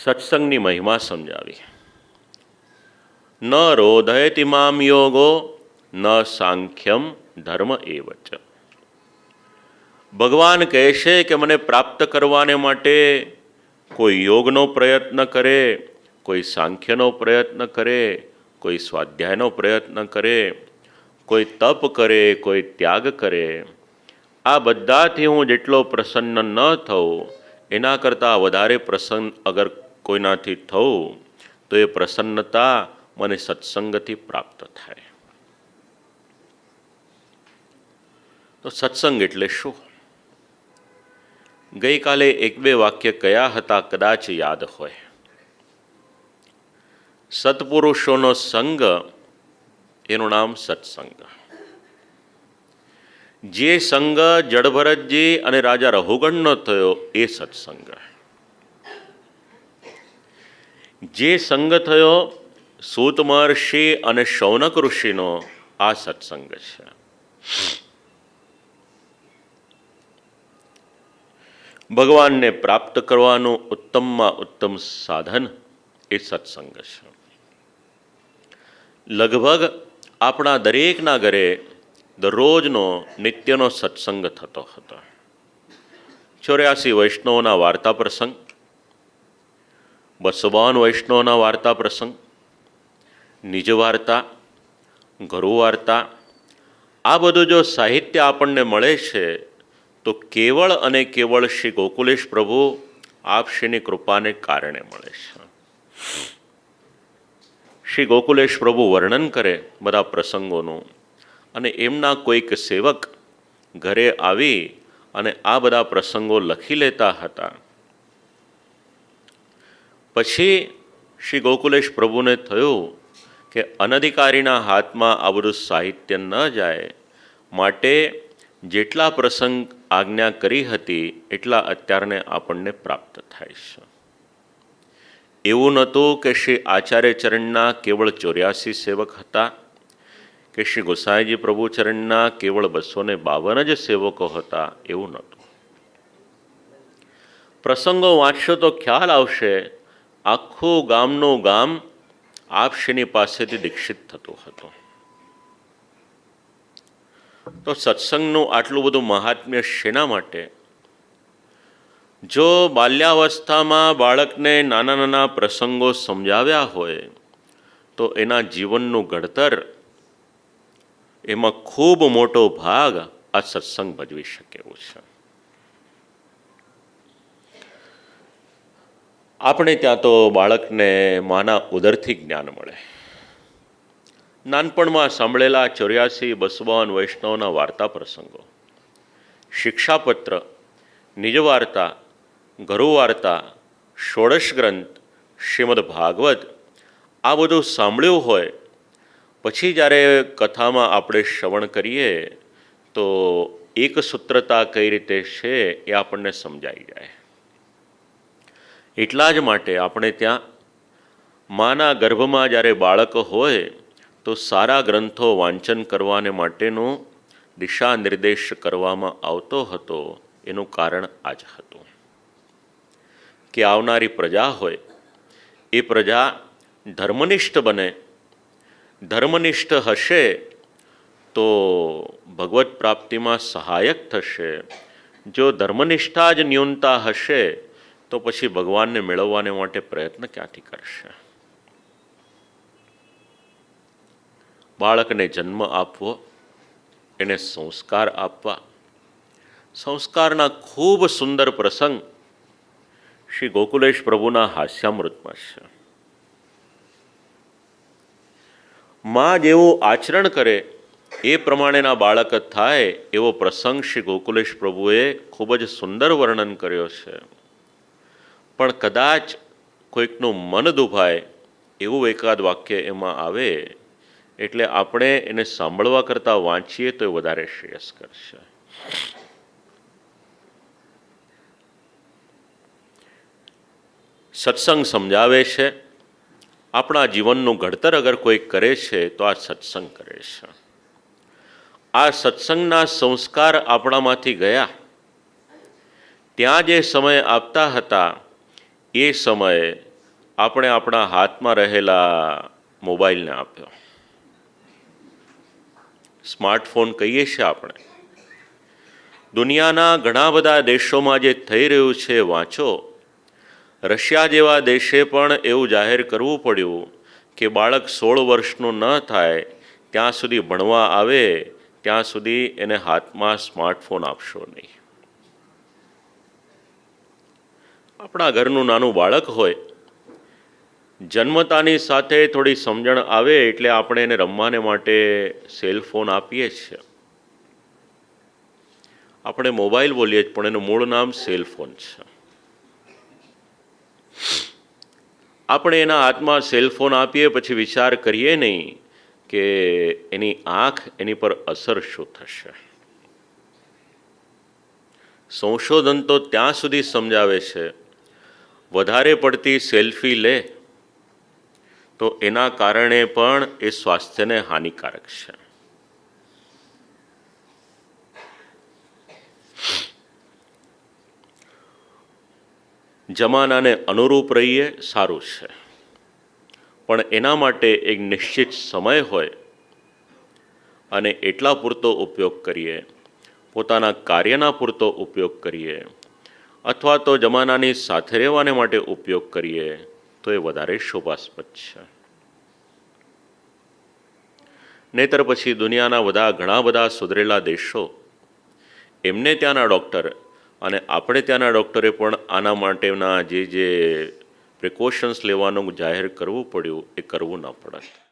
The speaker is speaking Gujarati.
સત્સંગની મહિમા સમજાવી. ન રોધયતિ મામ યોગો ન સાંખ્યમ ધર્મ એવ ચ. ભગવાન કહેશે કે મને પ્રાપ્ત કરવાને માટે કોઈ યોગનો પ્રયત્ન કરે, કોઈ સાંખ્યનો પ્રયત્ન કરે, કોઈ સ્વાધ્યાયનો પ્રયત્ન કરે, કોઈ તપ કરે, કોઈ ત્યાગ કરે, આ બધાથી હું જેટલો પ્રસન્ન ન થઉં એના કરતાં વધારે પ્રસન્ન અગર કોઈનાથી થવું તો એ પ્રસન્નતા મને સત્સંગથી પ્રાપ્ત થાય. તો સત્સંગ એટલે શું? ગઈકાલે એક બે વાક્ય કયા હતા કદાચ યાદ હોય. સત્પુરુષોનો સંગ એનું નામ સત્સંગ. જે સંગ જડભરતજી અને રાજા રઘુગણનો થયો એ સત્સંગ. જે સંગ થયો સૂત મહર્ષિ અને શૌનક ઋષિનો આ સત્સંગ છે. ભગવાનને પ્રાપ્ત કરવાનું ઉત્તમમાં ઉત્તમ સાધન એ સત્સંગ છે. લગભગ આપણા દરેકના ઘરે દરરોજનો નિત્યનો સત્સંગ થતો હતો. 84 વૈષ્ણવોના વાર્તા પ્રસંગ, 252 વૈષ્ણવોના વાર્તા પ્રસંગ, નિજ વાર્તા, ગુરુ વાર્તા, આ બધું જો સાહિત્ય આપણને મળે છે તો કેવળ અને કેવળ શ્રી ગોકુલેશ પ્રભુ આપશ્રીની કૃપાને કારણે મળે છે. શ્રી ગોકુલેશ પ્રભુ વર્ણન કરે બધા પ્રસંગોનું અને એમના કોઈક સેવક ઘરે આવી અને આ બધા પ્રસંગો લખી લેતા હતા. પછી શ્રી ગોકુલેશ પ્રભુને થયું કે અનધિકારીના હાથમાં આ બધું સાહિત્ય ન જાય માટે જેટલા પ્રસંગ આજ્ઞા કરી હતી એટલા અત્યારને આપણને પ્રાપ્ત થાય છે. એવું નહોતું કે શ્રી આચાર્યચરણના કેવળ 84 સેવક હતા કે શ્રી ગોસાઈજી પ્રભુચરણના કેવળ 252 જ સેવકો હતા, એવું નહોતું. પ્રસંગો વાંચશો તો ખ્યાલ આવશે આખું ગામનું ગામ આપશ્રીની પાસેથી દીક્ષિત થતું હતું. તો સત્સંગનું આટલું બધું મહાત્મ્ય શેના માટે? જો બાલ્યાવસ્થામાં બાળકને નાના નાના પ્રસંગો સમજાવ્યા હોય તો એના જીવનનું ઘડતર એમાં ખૂબ મોટો ભાગ આ સત્સંગ ભજવી શકે એવું છે. આપણે ત્યાં તો બાળકને માના ઉદરથી જ્ઞાન મળે. નાનપણમાં સાંભળેલા 84 252 વૈષ્ણવના વાર્તા પ્રસંગો, શિક્ષાપત્ર, નિજ વાર્તા, ગુરુ વાર્તા, ષોડશ ગ્રંથ, શ્રીમદ ભાગવત, આ બધું સાંભળ્યું હોય પછી જ્યારે કથામાં આપણે શ્રવણ કરીએ તો એક સૂત્રતા કઈ રીતે છે એ આપણને સમજાઈ જાય. એટલા જ માટે આપણે ત્યાં માના ગર્ભમાં જ્યારે બાળક હોય તો સારા ગ્રંથો વાંચન કરવાને માટેનું દિશા નિર્દેશ કરવામાં આવતો હતો. એનું કારણ આ જ હતું કે આવનારી પ્રજા હોય એ પ્રજા ધર્મનિષ્ઠ બને. ધર્મનિષ્ઠ હશે તો ભગવત પ્રાપ્તિમાં સહાયક થશે. જો ધર્મનિષ્ઠા જ ન્યૂનતા હશે તો પછી ભગવાનને મેળવવાને માટે પ્રયત્ન ક્યાંથી કરશે? બાળકને જન્મ આપવો, એને સંસ્કાર આપવા, સંસ્કારના ખૂબ સુંદર પ્રસંગ શ્રી ગોકુલેશ પ્રભુના હાસ્યામૃતમાં છે. માં જેવું આચરણ કરે એ પ્રમાણેના બાળક થાય એવો પ્રસંગ શ્રી ગોકુલેશ પ્રભુએ ખૂબ જ સુંદર વર્ણન કર્યો છે. પણ કદાચ કોઈકનું મન દુભાય એવું એકાદ વાક્ય એમાં આવે એટલે આપણે એને સાંભળવા કરતાં વાંચીએ તો એ વધારે શ્રેયસ્કર છે. સત્સંગ સમજાવે છે. આપણા જીવનનું ઘડતર અગર કોઈ કરે છે તો આ સત્સંગ કરે છે. આ સત્સંગના સંસ્કાર આપણામાંથી ગયા. ત્યાં જે સમય આપતા હતા એ સમયે આપણે આપણા હાથમાં રહેલા મોબાઈલને આપ્યો. સ્માર્ટફોન કહીએ છીએ આપણે. દુનિયાના ઘણા બધા દેશોમાં જે થઈ રહ્યું છે વાંચો. રશિયા જેવા દેશે પણ એવું જાહેર કરવું પડ્યું કે બાળક 16 વર્ષનું ન થાય ત્યાં સુધી ભણવા આવે ત્યાં સુધી એને હાથમાં સ્માર્ટફોન આપશો નહીં. આપણા ઘરનું નાનું બાળક હોય, જન્મતાની સાથે થોડી સમજણ આવે એટલે આપણે એને રમવાને માટે સેલફોન આપીએ છીએ. આપણે મોબાઈલ બોલીએ છીએ પણ એનું મૂળ નામ સેલફોન છે. આપણે એના હાથમાં સેલફોન આપીએ પછી વિચાર કરીએ નહીં કે એની આંખ એની પર અસર શું થશે. સંશોધન તો ત્યાં સુધી સમજાવે છે વધારે પડતી સેલ્ફી લે તો એના કારણે પણ એ સ્વાસ્થ્યને હાનિકારક છે. જમાનાને અનુરૂપ રહીએ સારું છે, પણ એના માટે એક નિશ્ચિત સમય હોય અને એટલા પૂરતો ઉપયોગ કરીએ, પોતાના કાર્યના પૂરતો ઉપયોગ કરીએ અથવા તો જમાનાની સાથે રહેવાને માટે ઉપયોગ કરીએ તો એ વધારે શોભાસ્પદ છે. નહીતર પછી દુનિયાના ઘણા બધા સુધરેલા દેશો, એમને ત્યાંના ડૉક્ટર અને આપણે ત્યાંના ડૉક્ટરે પણ આના માટેના જે પ્રિકોશન્સ લેવાનું જાહેર કરવું પડ્યું એ કરવું ન પડત.